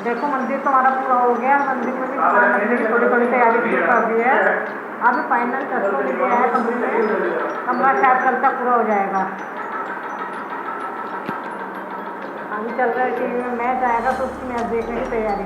देखो मंदिर तो हमारा पूरा हो गया। मंदिर में भी सामान रखने की थोड़ी थोड़ी तैयारी शुरू कर दी है। अभी फाइनल टच तो नहीं है कमरे में। कमरा शायद कल तक पूरा हो जाएगा। अभी चल रहा है टीवी में मैच आएगा तो उसकी मैच देखने की तैयारी।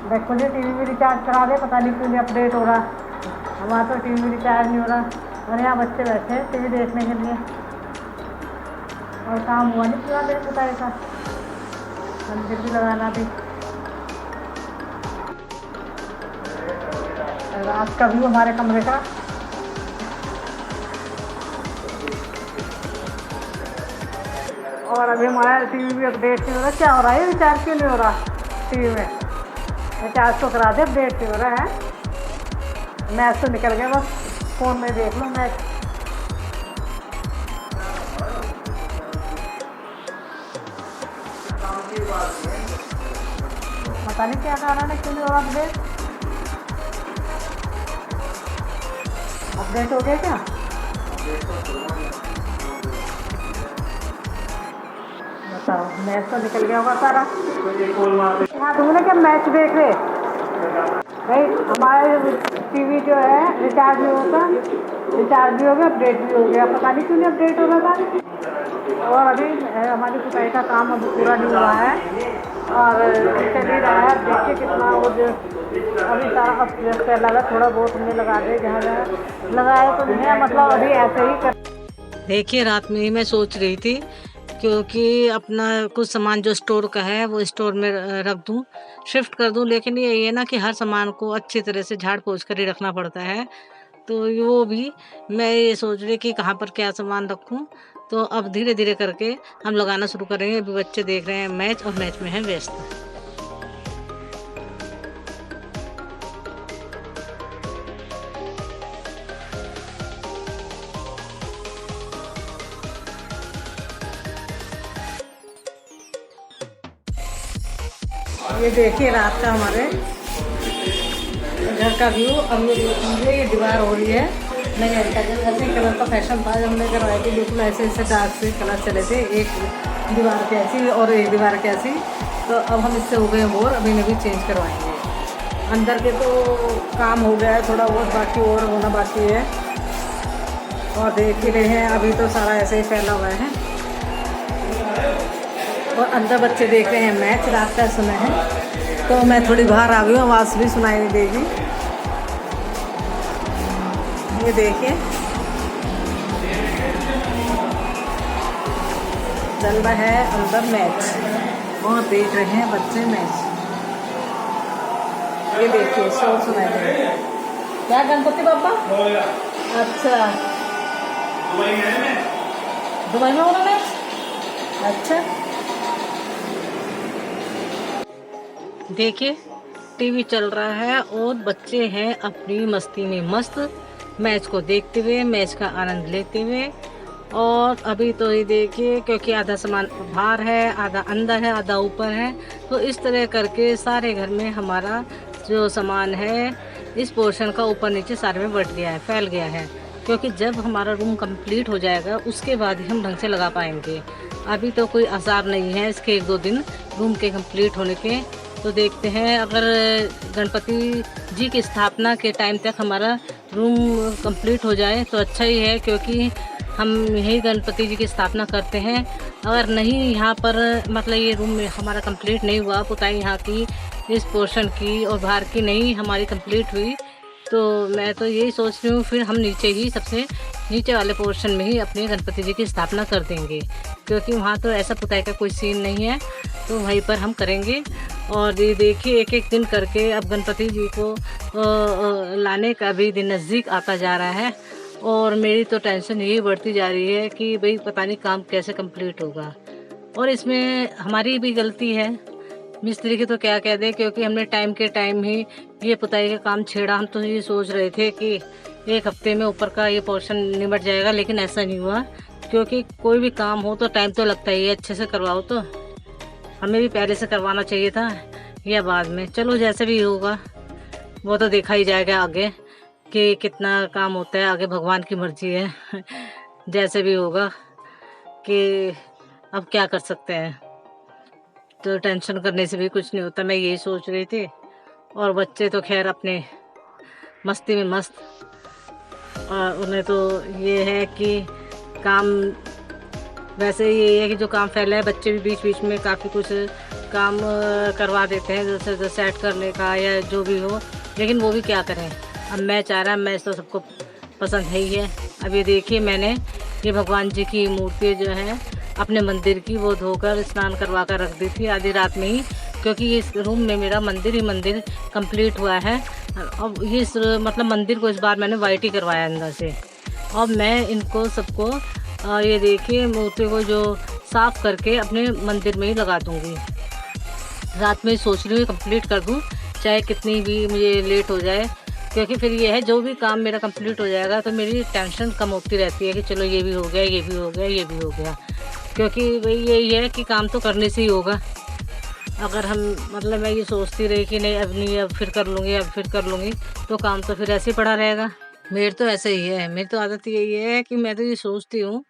देखो जी टीवी में रिचार्ज करा दे, पता नहीं क्यों नहीं अपडेट हो रहा। हमारा तो टीवी में रिचार्ज नहीं हो रहा और यहाँ बच्चे बैठे हैं टीवी देखने के लिए और काम हुआ नहीं पूरा मेरे पता ऐसा। मंदिर भी लगाना थी। रात का व्यू हमारे कमरे का। और अभी हमारा टीवी भी अपडेट नहीं हो रहा। क्या हो रहा है, रिचार्ज क्यों नहीं हो रहा टीवी में? रिचार्ज तो करा दे, अपडेट नहीं हो रहा है। मैच तो निकल गया, बस फ़ोन में देख लो मैच। पता नहीं क्या कारण है, क्यों नहीं हो रहा अपडेट। अपडेट हो गया क्या? बताओ, मैच तो निकल गया होगा सारा। हाँ तुमने क्या मैच देख रहे भाई? हमारे टीवी जो है रिचार्ज नहीं होता, रिचार्ज भी हो गया, अपडेट भी हो गया। पता नहीं क्यों नहीं अपडेट हो रहा था। और अभी हमारी पुताई का काम अभी पूरा नहीं हुआ है और चल ही रहा है। देखिए कितना वो जो अभी सारा पहला लगा, थोड़ा बहुत हमने लगा दे, जहाँ जहाँ लगाया तो नहीं है, मतलब अभी ऐसे ही कर। देखिए रात में ही मैं सोच रही थी क्योंकि अपना कुछ सामान जो स्टोर का है वो स्टोर में रख दूं, शिफ्ट कर दूं, लेकिन ये है ना कि हर सामान को अच्छी तरह से झाड़ पोंछ कर ही रखना पड़ता है। तो वो भी मैं ये सोच रही कि कहाँ पर क्या सामान रखूं। तो अब धीरे धीरे करके हम लगाना शुरू करेंगे। अभी बच्चे देख रहे हैं मैच और मैच में है व्यस्त। ये देखिए रात का हमारे घर का व्यू। अब ये दीवार हो रही है नहीं, ऐसे कलर का फैशन था, हमने करवाई थी बिल्कुल ऐसे ऐसे डार्क से कलर चले थे, एक दीवार के ऐसी और एक दीवार के ऐसी। तो अब हम इससे हो गए बोर, अभी नवी चेंज करवाएंगे। अंदर के तो काम हो गया है, थोड़ा बहुत बाकी और होना बाकी है। और देख ही रहे हैं अभी तो सारा ऐसे ही फैला हुआ है। और अंदर बच्चे देख रहे हैं मैच, रात का समय है तो मैं थोड़ी बाहर आ गई हूँ, आवाज़ भी सुनाई नहीं देगी। ये देखिए चल रहा है अंदर मैच और देख रहे हैं बच्चे मैच। ये देखिए शोर सुनाई दे रहा है। क्या गणपति बाबा? अच्छा दुबई में हो रहा मैच। अच्छा देखिए टीवी चल रहा है और बच्चे हैं अपनी मस्ती में मस्त, मैच को देखते हुए, मैच का आनंद लेते हुए। और अभी तो ये देखिए क्योंकि आधा सामान बाहर है, आधा अंदर है, आधा ऊपर है, तो इस तरह करके सारे घर में हमारा जो सामान है इस पोर्शन का ऊपर नीचे सारे में बट गया है, फैल गया है। क्योंकि जब हमारा रूम कंप्लीट हो जाएगा उसके बाद ही हम ढंग से लगा पाएंगे। अभी तो कोई आसार नहीं है इसके 1-2 दिन रूम के कंप्लीट होने के। तो देखते हैं अगर गणपति जी की स्थापना के टाइम तक हमारा रूम कंप्लीट हो जाए तो अच्छा ही है, क्योंकि हम यही गणपति जी की स्थापना करते हैं। अगर नहीं यहाँ पर मतलब ये रूम में हमारा कंप्लीट नहीं हुआ, पुताई यहाँ की इस पोर्शन की और बाहर की नहीं हमारी कंप्लीट हुई, तो मैं तो यही सोच रही हूँ फिर हम नीचे ही सबसे नीचे वाले पोर्शन में ही अपने गणपति जी की स्थापना कर देंगे, क्योंकि वहाँ तो ऐसा पुताई का कोई सीन नहीं है, तो वहीं पर हम करेंगे। और ये देखिए एक एक दिन करके अब गणपति जी को लाने का भी दिन नज़दीक आता जा रहा है और मेरी तो टेंशन यही बढ़ती जा रही है कि भाई पता नहीं काम कैसे कंप्लीट होगा। और इसमें हमारी भी गलती है, मिस्त्री की तो क्या कह दे, क्योंकि हमने टाइम के टाइम ही ये पुताई का काम छेड़ा। हम तो ये सोच रहे थे कि 1 हफ्ते में ऊपर का ये पोर्शन निमट जाएगा, लेकिन ऐसा नहीं हुआ। क्योंकि कोई भी काम हो तो टाइम तो लगता ही है, अच्छे से करवाओ तो हमें भी पहले से करवाना चाहिए था या बाद में। चलो जैसे भी होगा वो तो देखा ही जाएगा आगे कि कितना काम होता है, आगे भगवान की मर्जी है। जैसे भी होगा कि अब क्या कर सकते हैं। तो टेंशन करने से भी कुछ नहीं होता, मैं यही सोच रही थी। और बच्चे तो खैर अपने मस्ती में मस्त, और उन्हें तो ये है कि काम, वैसे ये है कि जो काम फैला है, बच्चे भी बीच बीच में काफ़ी कुछ काम करवा देते हैं, जैसे सेट करने का या जो भी हो, लेकिन वो भी क्या करें। अब मैच आ रहा है, मैच तो सबको पसंद है ही है। अब ये देखिए, मैंने ये भगवान जी की मूर्ति जो है अपने मंदिर की, वो धोकर स्नान करवा कर रख दी थी आधी रात में ही, क्योंकि इस रूम में मेरा मंदिर ही मंदिर कंप्लीट हुआ है। अब ये मतलब मंदिर को इस बार मैंने वाइट ही करवाया अंदर से। अब मैं इनको सबको ये देखिए मूर्ति को जो साफ़ करके अपने मंदिर में ही लगा दूँगी। रात में सोच रही हूँ कंप्लीट कर दूँ, चाहे कितनी भी मुझे लेट हो जाए, क्योंकि फिर ये है जो भी काम मेरा कंप्लीट हो जाएगा तो मेरी टेंशन कम होती रहती है कि चलो ये भी हो गया, ये भी हो गया, ये भी हो गया। क्योंकि वही यही है कि काम तो करने से ही होगा। अगर हम मतलब मैं ये सोचती रही कि नहीं अब नहीं, अब फिर कर लूँगी, अब फिर कर लूँगी, तो काम तो फिर ऐसे ही पड़ा रहेगा। मेरी तो ऐसे ही है, मेरी तो आदत यही है कि मैं तो ये सोचती हूँ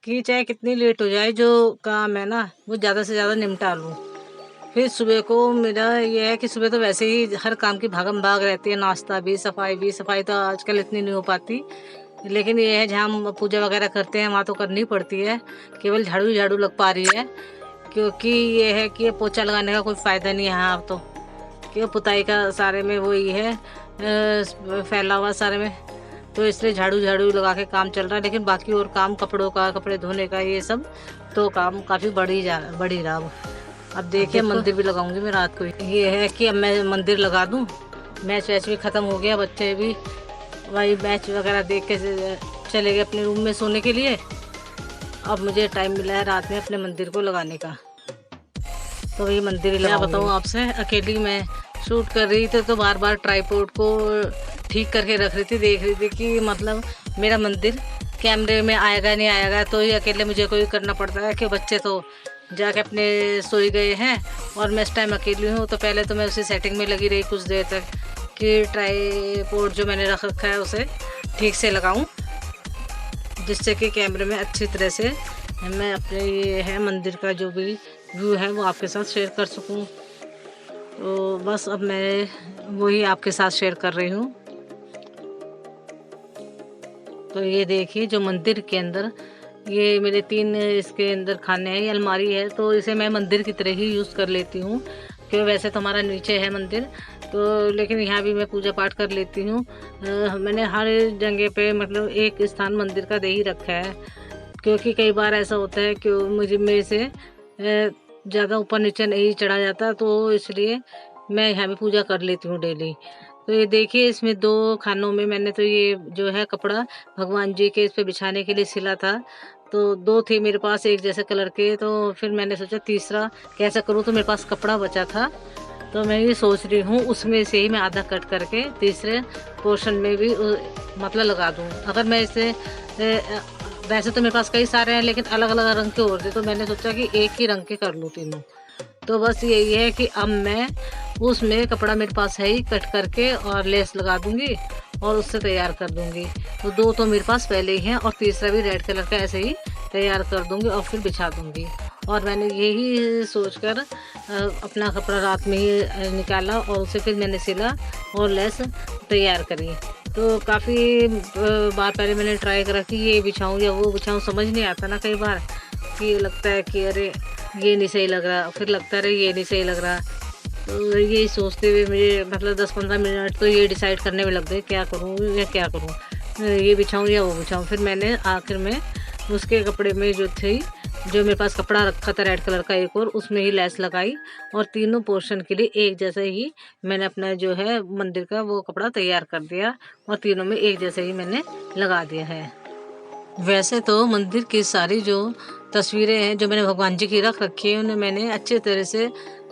कि चाहे कितनी लेट हो जाए, जो काम है ना वो ज़्यादा से ज़्यादा निपटा लूँ। फिर सुबह को मेरा ये है कि सुबह तो वैसे ही हर काम की भागम भाग रहती है, नाश्ता भी, सफाई तो आजकल इतनी नहीं हो पाती, लेकिन ये है जहाँ हम पूजा वगैरह करते हैं वहाँ तो करनी पड़ती है। केवल झाड़ू झाड़ू लग पा रही है, क्योंकि ये है कि पोछा लगाने का कोई फ़ायदा नहीं है यहाँ तो, कि पुताई का सारे में वही है फैला हुआ सारे में, तो इसलिए झाड़ू झाड़ू लगा के काम चल रहा है। लेकिन बाकी और काम, कपड़ों का, कपड़े धोने का, ये सब तो काम काफ़ी बढ़ी रहा। अब देखिए मंदिर भी लगाऊंगी मैं रात को। ये है कि अब मैं मंदिर लगा दूं, मैच वैच भी ख़त्म हो गया, बच्चे भी वही मैच वगैरह देख के चले गए अपने रूम में सोने के लिए। अब मुझे टाइम मिला है रात में अपने मंदिर को लगाने का, तो वही मंदिर ही लगा। बताऊँ आपसे, अकेली मैं शूट कर रही थी तो बार बार ट्राइपॉड को ठीक करके रख रही थी, देख रही थी कि मतलब मेरा मंदिर कैमरे में आएगा नहीं आएगा, तो ये अकेले मुझे कोई करना पड़ता है कि बच्चे तो जाके अपने सोई गए हैं और मैं इस टाइम अकेली हूँ। तो पहले तो मैं उसी सेटिंग में लगी रही कुछ देर तक कि ट्राइपॉड जो मैंने रख रखा है उसे ठीक से लगाऊं, जिससे कि कैमरे में अच्छी तरह से मैं अपने ये है मंदिर का जो भी व्यू है वो आपके साथ शेयर कर सकूं। तो बस अब मैं वही आपके साथ शेयर कर रही हूँ। तो ये देखिए जो मंदिर के अंदर ये मेरे 3 इसके अंदर खाने हैं, ये अलमारी है, तो इसे मैं मंदिर की तरह ही यूज़ कर लेती हूँ, क्योंकि वैसे तो हमारा नीचे है मंदिर, तो लेकिन यहाँ भी मैं पूजा पाठ कर लेती हूँ। मैंने हर जगह पे मतलब एक स्थान मंदिर का दे ही रखा है, क्योंकि कई बार ऐसा होता है कि मुझे मेरे से ज़्यादा ऊपर नीचे नहीं चढ़ा जाता, तो इसलिए मैं यहाँ भी पूजा कर लेती हूँ डेली। तो ये देखिए इसमें 2 खानों में मैंने तो ये जो है कपड़ा भगवान जी के इस पे बिछाने के लिए सिला था, तो 2 थे मेरे पास एक जैसे कलर के, तो फिर मैंने सोचा तीसरा कैसा करूँ, तो मेरे पास कपड़ा बचा था, तो मैं ये सोच रही हूँ उसमें से ही मैं आधा कट करके तीसरे पोर्शन में भी मतलब लगा दूँ। अगर मैं इसे वैसे तो मेरे पास कई सारे हैं लेकिन अलग अलग रंग के और थे, तो मैंने सोचा कि एक ही रंग के कर लूँ तीनों। तो बस यही है कि अब मैं उसमें कपड़ा मेरे पास है ही, कट करके और लेस लगा दूंगी और उससे तैयार कर दूंगी। तो 2 तो मेरे पास पहले ही हैं और तीसरा भी रेड कलर का ऐसे ही तैयार कर दूंगी और फिर बिछा दूंगी। और मैंने यही सोचकर अपना कपड़ा रात में ही निकाला और उसे फिर मैंने सिला और लेस तैयार करी। तो काफ़ी बार पहले मैंने ट्राई करा कि ये बिछाऊँ या वो बिछाऊँ, समझ नहीं आता ना कई बार कि लगता है कि अरे ये नहीं सही लग रहा, फिर लगता है अरे ये नहीं सही लग रहा। तो यही सोचते हुए मुझे मतलब 10-15 मिनट तो ये डिसाइड करने में लग गए क्या करूँ या क्या करूँ, ये बिछाऊँ या वो बिछाऊँ। फिर मैंने आखिर में उसके कपड़े में जो मेरे पास कपड़ा रखा था रेड कलर का एक और, उसमें ही लेस लगाई और तीनों पोर्शन के लिए एक जैसा ही मैंने अपना जो है मंदिर का वो कपड़ा तैयार कर दिया और तीनों में एक जैसे ही मैंने लगा दिया है। वैसे तो मंदिर की सारी जो तस्वीरें हैं जो मैंने भगवान जी की रख रखी है उन्हें मैंने अच्छे तरह से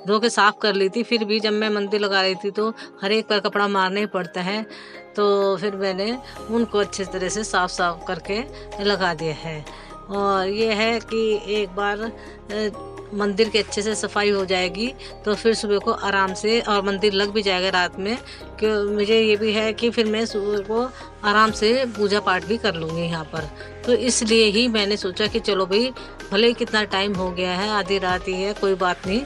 धो के साफ़ कर ली थी, फिर भी जब मैं मंदिर लगा रही थी तो हर एक पर कपड़ा मारना ही पड़ता है, तो फिर मैंने उनको अच्छे तरह से साफ़ करके लगा दिया है। और ये है कि एक बार मंदिर की अच्छे से सफाई हो जाएगी तो फिर सुबह को आराम से और मंदिर लग भी जाएगा रात में, कि मुझे ये भी है कि फिर मैं सुबह को आराम से पूजा पाठ भी कर लूँगी यहाँ पर। तो इसलिए ही मैंने सोचा कि चलो भाई भले ही कितना टाइम हो गया है, आधी रात ही है, कोई बात नहीं,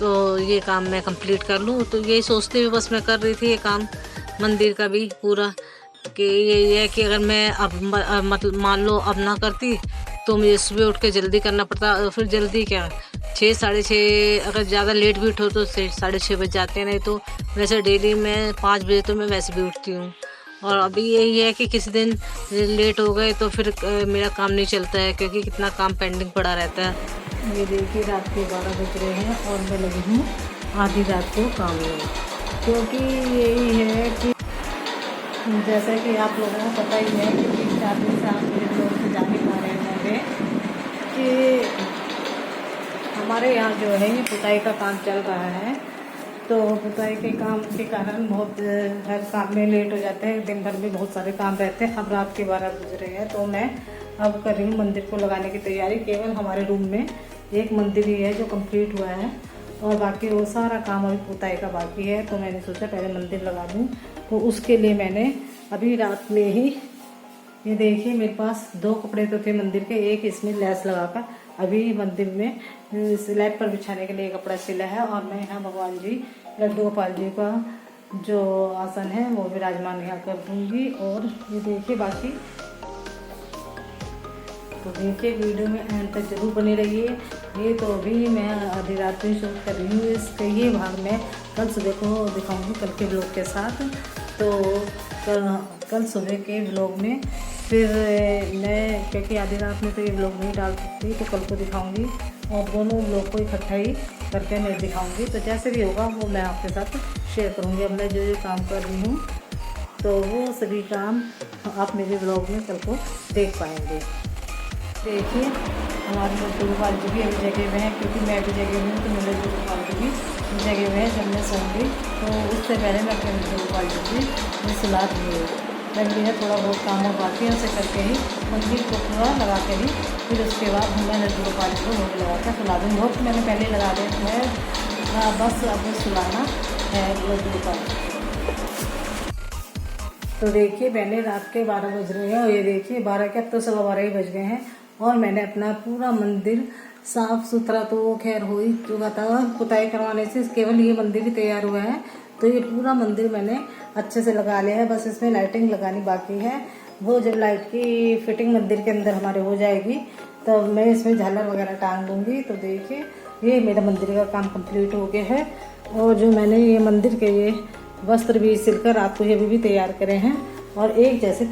तो ये काम मैं कंप्लीट कर लूँ। तो यही सोचते हुए बस मैं कर रही थी ये काम मंदिर का भी पूरा, कि ये है कि अगर मैं अब मतलब मान लो अब ना करती तो मुझे सुबह उठ के जल्दी करना पड़ता, और फिर जल्दी क्या 6 साढ़े 6, अगर ज़्यादा लेट भी उठो तो 6 साढ़े 6 बज जाते हैं। नहीं तो वैसे डेली मैं 5 बजे तो मैं वैसे भी उठती हूँ। और अभी यही है कि किसी दिन लेट हो गए तो फिर मेरा काम नहीं चलता है, क्योंकि कितना काम पेंडिंग पड़ा रहता है। ये देखिए रात के 12 बज रहे हैं और मैं लगी हूँ आधी रात को काम में, क्योंकि यही है कि जैसा कि आप लोगों को पता ही है कि 3-4 दिन से आप मेरे लोग से जाने पा रहे होंगे कि हमारे यहाँ जो है ये पुताई का काम चल रहा है। तो पुताई के काम के कारण बहुत हर काम में लेट हो जाते हैं, दिन भर में बहुत सारे काम रहते हैं। अब रात के 12 बज रहे हैं तो मैं अब कर रही हूँ मंदिर को लगाने की तैयारी। केवल हमारे रूम में एक मंदिर ही है जो कंप्लीट हुआ है, और बाकी वो सारा काम अभी पुताई का बाकी है। तो मैंने सोचा पहले मंदिर लगा दूँ, तो उसके लिए मैंने अभी रात में ही, ये देखिए मेरे पास 2 कपड़े तो थे मंदिर के, एक इसमें लैस लगाकर अभी मंदिर में स्लैब पर बिछाने के लिए कपड़ा सिला है। और मैं यहाँ भगवान जी लड्डू गोपाल जी का जो आसन है वो विराजमान यहाँ कर दूँगी। और ये देखिए बाकी, तो देखिए वीडियो में एंड तक जरूर बने रहिए। ये तो अभी मैं आधी रात में शूट कर रही हूँ, इसका ये भाग मैं कल सुबह को दिखाऊंगी कल के ब्लॉग के साथ। तो कल सुबह के ब्लॉग में फिर मैं, क्योंकि आधी रात में तो ये ब्लॉग नहीं डाल सकती, तो कल को दिखाऊंगी और दोनों ब्लॉग को इकट्ठा ही करके मैं दिखाऊंगी। तो जैसे भी होगा वो मैं आपके साथ शेयर करूँगी। अब मैं जो काम कर रही हूँ तो वो सभी काम आप मेरे ब्लॉग में कल को देख पाएंगे। देखिए हमारे लड्डू गोपाल जी भी अभी जगह हुए हैं, क्योंकि मैं भी जगह हुई हूँ तो मेरे लड्डू गोपाल जी भी जगह हुए हैं। जब मैं सोऊंगी तो उससे पहले मैं अपने लड्डू गोपाल जी की मैं सुला दूँगी। मैं भी है थोड़ा बहुत काम और बाकी है, उसे करके ही मंदिर को पूरा लगा के ही फिर उसके बाद मैं लड्डू गोपाल जी को भोग लगा कर सुला दूँगी। बहुत मैंने पहले लगा दिया है, बस अब सुलाना है लड्डू गोपाल जी। तो देखिए मैंने रात के 12 बज रहे हैं, और ये देखिए 12 के अब तो 12:15 ही बज गए हैं। और मैंने अपना पूरा मंदिर साफ सुथरा तो खैर हो ही चुका था, पुताई करवाने से केवल ये मंदिर ही तैयार हुआ है। तो ये पूरा मंदिर मैंने अच्छे से लगा लिया है, बस इसमें लाइटिंग लगानी बाकी है। वो जब लाइट की फिटिंग मंदिर के अंदर हमारे हो जाएगी तब मैं इसमें झालर वगैरह टांग दूँगी। तो देखिए ये मेरा मंदिर का काम कंप्लीट हो गया है। और जो मैंने ये मंदिर के ये वस्त्र भी सिलकर रात को ये भी तैयार करे हैं, और एक जैसे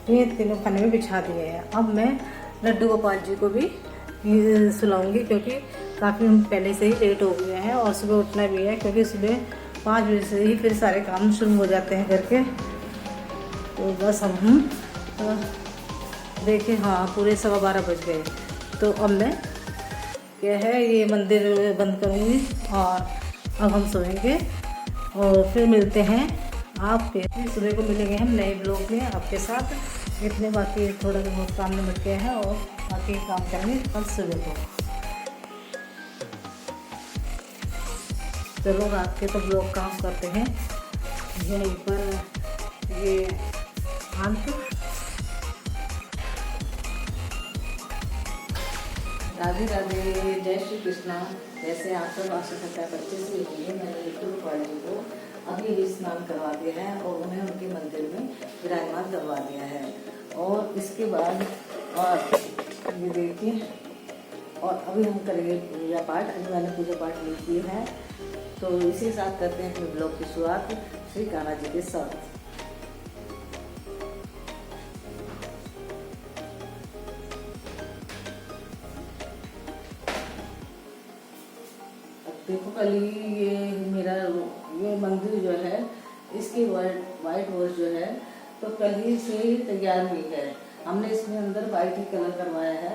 ये तीनों खाने में बिछा दिए हैं। अब मैं लड्डू गोपाल जी को भी सुलाऊंगी, क्योंकि काफ़ी हम पहले से ही लेट हो गए हैं और सुबह उठना भी है, क्योंकि सुबह 5 बजे से ही फिर सारे काम शुरू हो जाते हैं घर के। तो बस अब हम देखिए हाँ पूरे 12:15 बज गए। तो अब मैं क्या है ये मंदिर बंद करूँगी और अब हम सोएंगे, और फिर मिलते हैं आपके सुबह को मिलेंगे हम नए ब्लॉग में आपके साथ। इतने बाकी थोड़ा बहुत काम निपट गया है और बाकी काम करेंगे कल सुबह को। चलो रात के तो ब्लॉग काम करते हैं यहीं पर ये अंत। राधे राधे, जय श्री कृष्णा। जैसे आप सब आशा करता है बच्चे से लिए मैंने लड्डू गोपाल जी को अभी भी स्नान करवा दिया है और उन्हें उनके मंदिर में विराजमान करवा दिया है। और इसके बाद और ये देखिए, और अभी हम करेंगे पूजा पाठ। अभी मैंने पूजा पाठ नहीं की है, तो इसी साथ करते हैं अपने ब्लॉग की शुरुआत श्री कान्हा जी के साथ। देखो कल ही ये मेरा ये मंदिर जो है इसकी वाइट वॉश जो है तो कल ही से ही तैयार हुई है। हमने इसमें अंदर वाइट ही कलर करवाया है,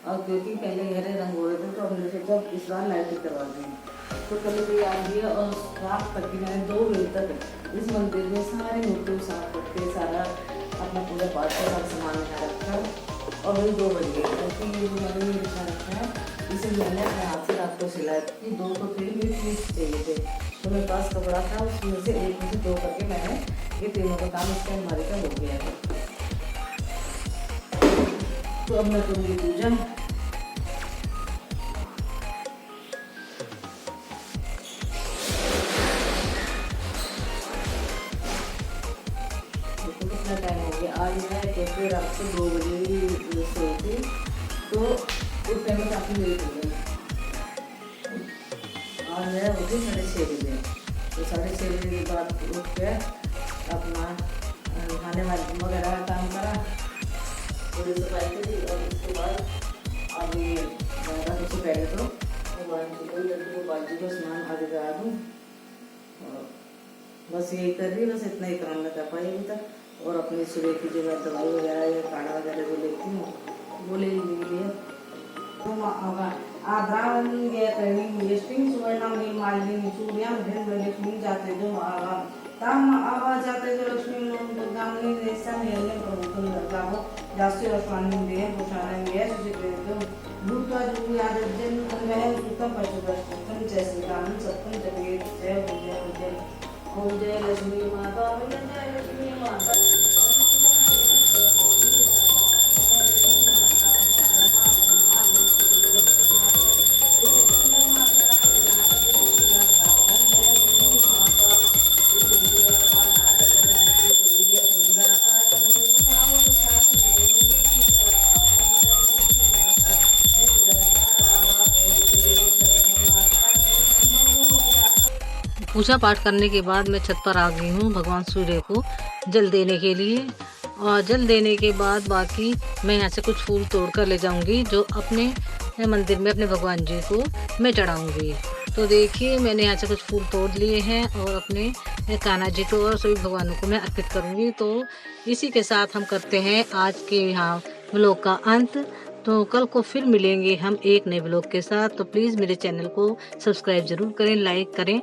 और क्योंकि पहले हरे रंग हो रहे थे तो हमने सोचा इस बार लाइट ही करवा दी। तो कल तैयार हुई है, और रात तक मैंने 2 बजे तक इस मंदिर में सारे मूर्तियों साफ करके सारा अपना पूजा पाठ का सारा सामान यहाँ रखा, और वही 2 बज गए। क्योंकि ये जो मैंने ये बिछा रखा है इसे मैंने अपने हाथ से रात को सिला कि 2 तो फिर भी पीस चाहिए थे, तो मेरे पास कपड़ा था उसमें से एक में से 2 करके मैंने ये तीनों का काम इसके अलमारी का हो गया है। तो अब मैं करूँगी पूजा। मुझे रात को 2 बजे ही सोती, तो उस टाइम में काफ़ी लेट हो गई। और मैं उठी 6:30 बजे, तो 6:30 बजे के बाद उठ के अपना खाने वगैरह का काम करा, थोड़ी सफाई करी, और उसके बाद अभी ज़्यादा सबसे पहले तो बाजी को स्नान आदि करा दूँ, और बस यही कर रही, बस इतना ही काम मैं कर पाई अभी तक। और अपनी सुबह की जो मैं दवाई वगैरह या काढ़ा वगैरह जो लेती हूँ वो ले लीजिए। आधावनी गया लिस्टिंग सुवर्णमणि मालिनी सूर्यम भिन्न लक्ष्मी जाते जो आवा तम आवा जाते जो लक्ष्मी लोम दुर्गामणि देशा मेले प्रभुतम दर्गावो जास्ति रश्वानी दे पुषाने ये सुचित्रो भूतवा जो याद जन वह उत्तम पशुपति जैसे रामन सत्यम जगत जय जय जय ओम जय लक्ष्मी माता जय लक्ष्मी माता। पूजा पाठ करने के बाद मैं छत पर आ गई हूँ भगवान सूर्य को जल देने के लिए, और जल देने के बाद बाकी मैं यहाँ से कुछ फूल तोड़ कर ले जाऊँगी जो अपने मंदिर में अपने भगवान जी को मैं चढ़ाऊँगी। तो देखिए मैंने यहाँ से कुछ फूल तोड़ लिए हैं और अपने कान्हा जी को और सभी भगवानों को मैं अर्पित करूँगी। तो इसी के साथ हम करते हैं आज के यहाँ व्लॉग का अंत। तो कल को फिर मिलेंगे हम एक नए व्लॉग के साथ। तो प्लीज़ मेरे चैनल को सब्सक्राइब ज़रूर करें, लाइक करें।